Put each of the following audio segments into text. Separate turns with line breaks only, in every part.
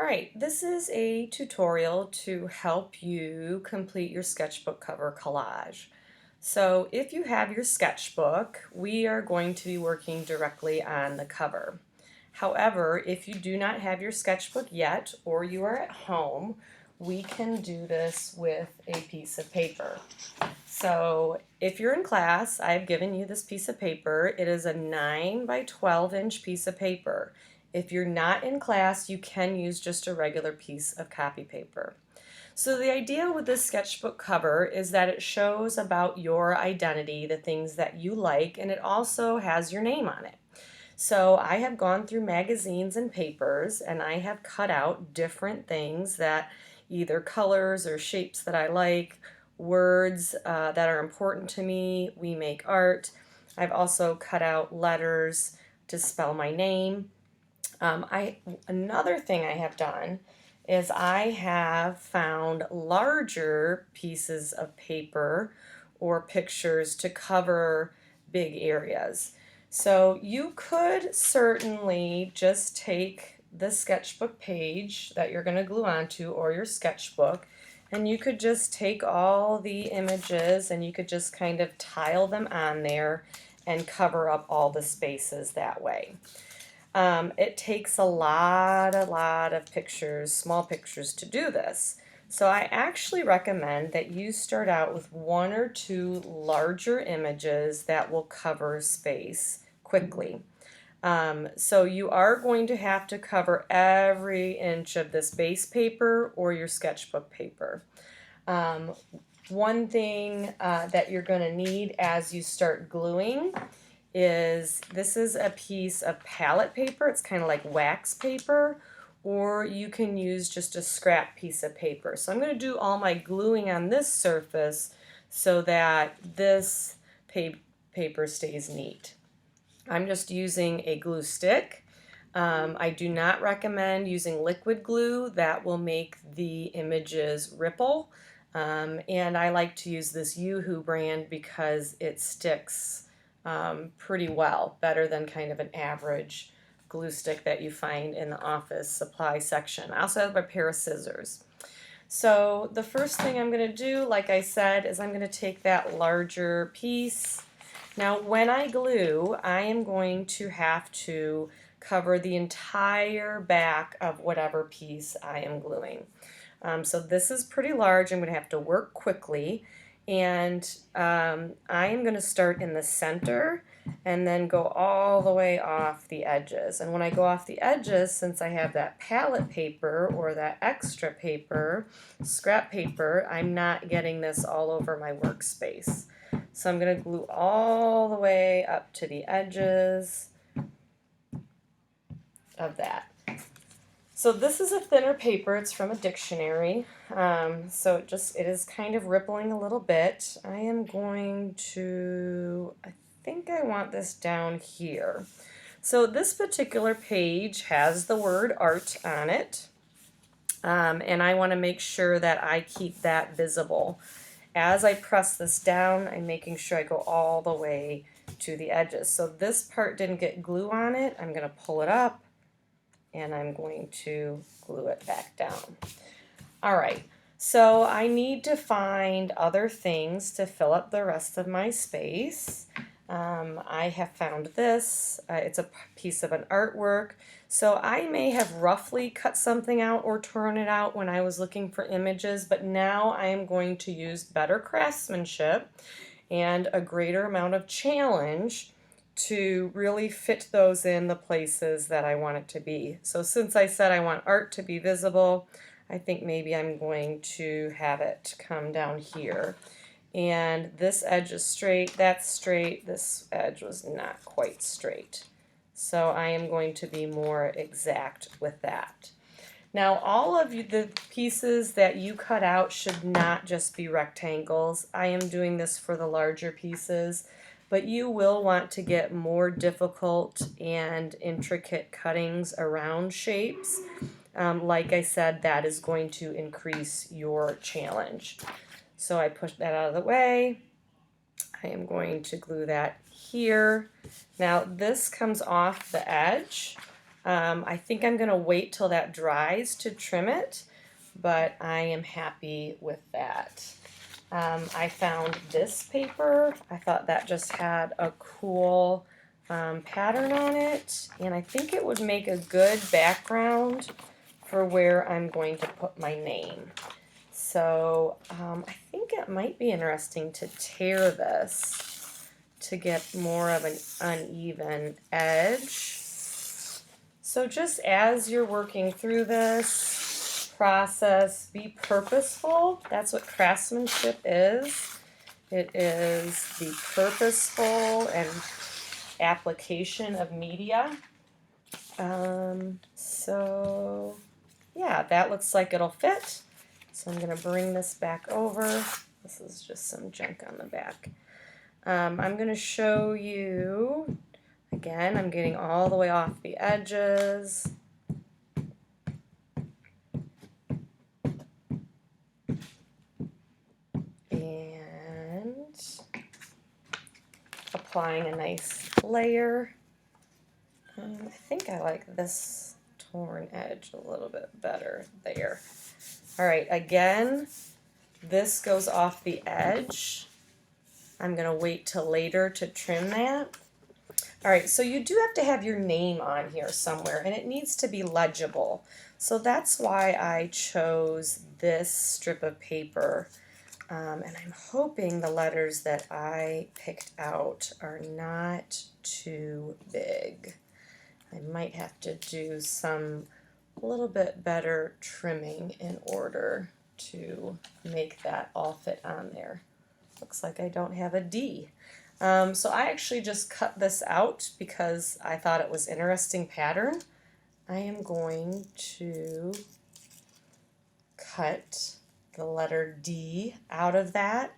All right, this is a tutorial to help you complete your sketchbook cover collage. So if you have your sketchbook, we are going to be working directly on the cover. However, if you do not have your sketchbook yet or you are at home, we can do this with a piece of paper. So if you're in class, I've given you this piece of paper. It is a 9 by 12 inch piece of paper. If you're not in class, you can use just a regular piece of copy paper. So the idea with this sketchbook cover is that it shows about your identity, the things that you like, and it also has your name on it. So I have gone through magazines and papers and I have cut out different things that either colors or shapes that I like, words that are important to me. We make art. I've also cut out letters to spell my name. Another thing I have done is I have found larger pieces of paper or pictures to cover big areas. So you could certainly just take the sketchbook page that you're going to glue onto or your sketchbook, and you could just take all the images and you could just kind of tile them on there and cover up all the spaces that way. It takes a lot of pictures, small pictures, to do this. So I actually recommend that you start out with one or two larger images that will cover space quickly. So you are going to have to cover every inch of this base paper or your sketchbook paper. One thing that you're going to need as you start gluing is this is a piece of palette paper. It's kind of like wax paper, or you can use just a scrap piece of paper. So I'm going to do all my gluing on this surface so that this paper stays neat. I'm just using a glue stick. I do not recommend using liquid glue. That will make the images ripple. And I like to use this Yoo-Hoo brand because it sticks pretty well, better than kind of an average glue stick that you find in the office supply section. I also have a pair of scissors. So the first thing I'm going to do, like I said, is I'm going to take that larger piece. Now when I glue, I am going to have to cover the entire back of whatever piece I am gluing. So this is pretty large. I'm going to have to work quickly. And I am going to start in the center and then go all the way off the edges. And when I go off the edges, since I have that palette paper or that extra paper, scrap paper, I'm not getting this all over my workspace. So I'm going to glue all the way up to the edges of that. So this is a thinner paper. It's from a dictionary. So it is kind of rippling a little bit. I am going to, I think I want this down here. So this particular page has the word art on it. And I want to make sure that I keep that visible. As I press this down, I'm making sure I go all the way to the edges. So this part didn't get glue on it. I'm going to pull it up and I'm going to glue it back down. All right, so I need to find other things to fill up the rest of my space. I have found this. It's a piece of an artwork. So I may have roughly cut something out or torn it out when I was looking for images, but now I am going to use better craftsmanship and a greater amount of challenge to really fit those in the places that I want it to be. So since I said I want art to be visible, I think maybe I'm going to have it come down here. And this edge is straight, that's straight, this edge was not quite straight. So I am going to be more exact with that. Now all of the pieces that you cut out should not just be rectangles. I am doing this for the larger pieces, but you will want to get more difficult and intricate cuttings around shapes. Like I said, that is going to increase your challenge. So I push that out of the way. I am going to glue that here. Now this comes off the edge. I think I'm going to wait till that dries to trim it, but I am happy with that. I found this paper. I thought that just had a cool pattern on it, and I think it would make a good background for where I'm going to put my name. So I think it might be interesting to tear this to get more of an uneven edge. So just as you're working through this process, be purposeful. That's what craftsmanship is. It is the purposeful and application of media. So yeah, that looks like it'll fit. So I'm going to bring this back over. This is just some junk on the back. I'm going to show you, again, I'm getting all the way off the edges. And applying a nice layer. I think I like this torn edge a little bit better there. All right, again, this goes off the edge. I'm going to wait till later to trim that. All right, so you do have to have your name on here somewhere, and it needs to be legible. So that's why I chose this strip of paper. And I'm hoping the letters that I picked out are not too big. I might have to do some a little bit better trimming in order to make that all fit on there. Looks like I don't have a D. So I actually just cut this out because I thought it was interesting pattern. I am going to cut the letter D out of that.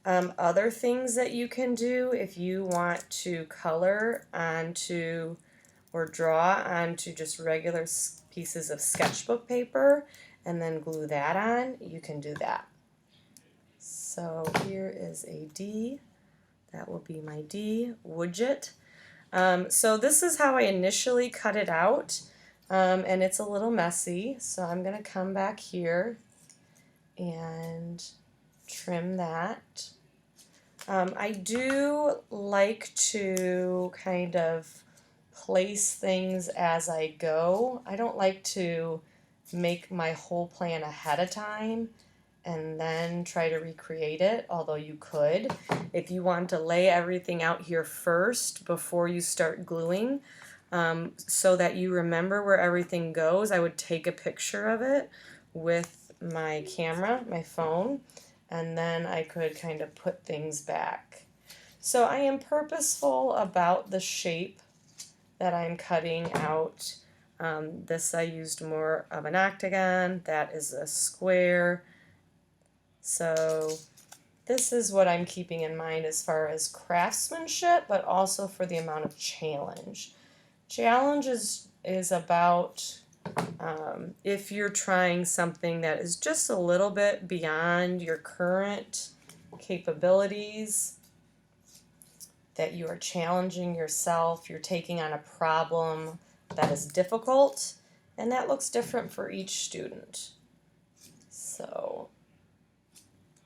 Other things that you can do if you want to color onto or draw onto just regular pieces of sketchbook paper and then glue that on, you can do that. So here is a D. That will be my D widget. So this is how I initially cut it out, and it's a little messy, so I'm going to come back here and trim that. I do like to kind of place things as I go. I don't like to make my whole plan ahead of time and then try to recreate it, although you could. If you want to lay everything out here first before you start gluing, so that you remember where everything goes, I would take a picture of it with my camera, my phone, and then I could kind of put things back. So I am purposeful about the shape that I'm cutting out. This I used more of an octagon, that is a square. So this is what I'm keeping in mind as far as craftsmanship, but also for the amount of challenge. Challenge is about if you're trying something that is just a little bit beyond your current capabilities, that you are challenging yourself, you're taking on a problem that is difficult, and that looks different for each student. So,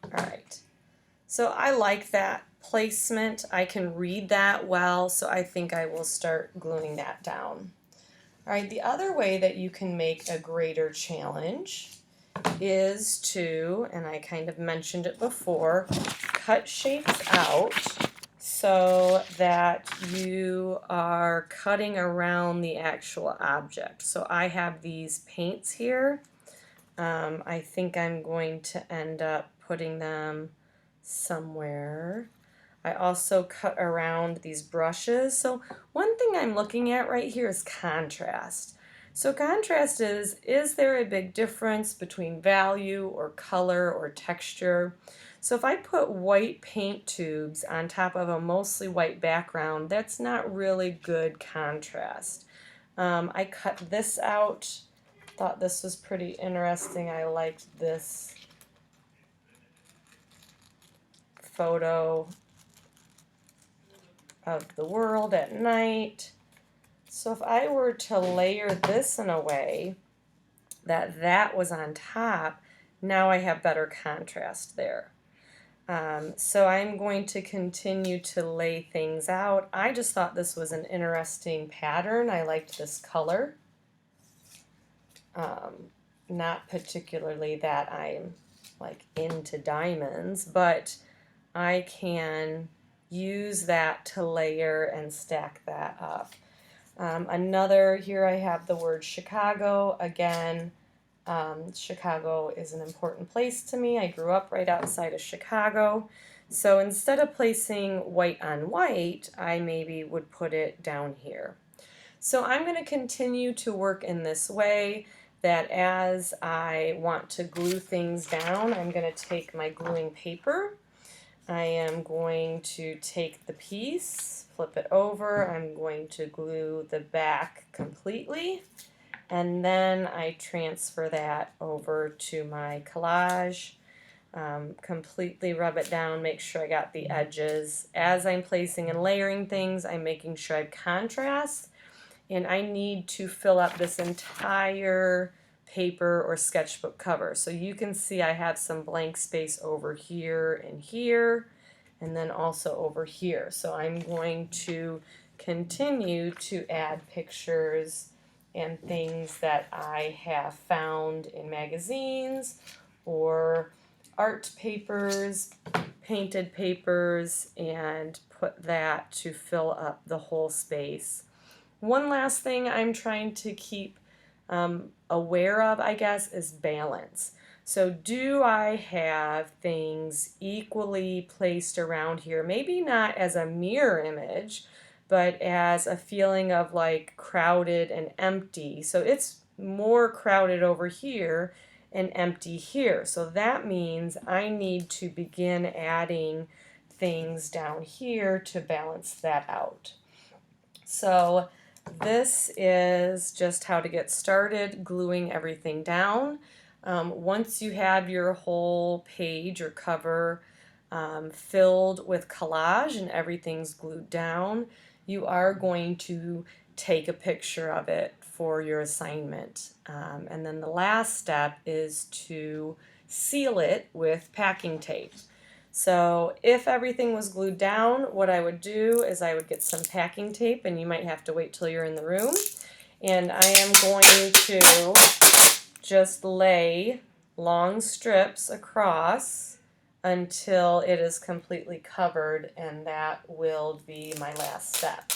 all right. So I like that placement. I can read that well, so I think I will start gluing that down. All right, the other way that you can make a greater challenge is to, and I kind of mentioned it before, cut shapes out so that you are cutting around the actual object. So I have these paints here. I think I'm going to end up putting them somewhere. I also cut around these brushes. So one thing I'm looking at right here is contrast. So contrast is there a big difference between value or color or texture? So if I put white paint tubes on top of a mostly white background, that's not really good contrast. I cut this out. Thought this was pretty interesting. I liked this photo of the world at night. So if I were to layer this in a way that that was on top, now I have better contrast there. So I'm going to continue to lay things out. I just thought this was an interesting pattern. I liked this color. Not particularly that I'm like into diamonds, but I can use that to layer and stack that up. Another, here I have the word Chicago. Again, Chicago is an important place to me. I grew up right outside of Chicago. So instead of placing white on white, I maybe would put it down here. So I'm going to continue to work in this way, that as I want to glue things down, I'm going to take my gluing paper. I am going to take the piece, flip it over. I'm going to glue the back completely. And then I transfer that over to my collage. Completely rub it down, make sure I got the edges. As I'm placing and layering things, I'm making sure I have contrast. And I need to fill up this entire paper or sketchbook cover. So you can see I have some blank space over here, and then also over here. So I'm going to continue to add pictures and things that I have found in magazines or art papers, painted papers, and put that to fill up the whole space. One last thing I'm trying to keep aware of, I guess, is balance. So do I have things equally placed around here? Maybe not as a mirror image, but as a feeling of like crowded and empty. So it's more crowded over here and empty here. So that means I need to begin adding things down here to balance that out. So this is just how to get started gluing everything down. Once you have your whole page or cover filled with collage and everything's glued down, you are going to take a picture of it for your assignment. And then the last step is to seal it with packing tape. So if everything was glued down, what I would do is I would get some packing tape, and you might have to wait till you're in the room. And I am going to just lay long strips across until it is completely covered, and that will be my last step.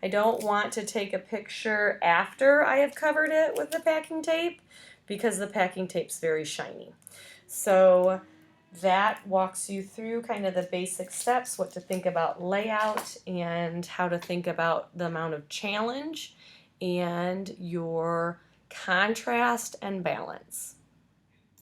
I don't want to take a picture after I have covered it with the packing tape because the packing tape's very shiny. So that walks you through kind of the basic steps, what to think about layout and how to think about the amount of challenge and your contrast and balance.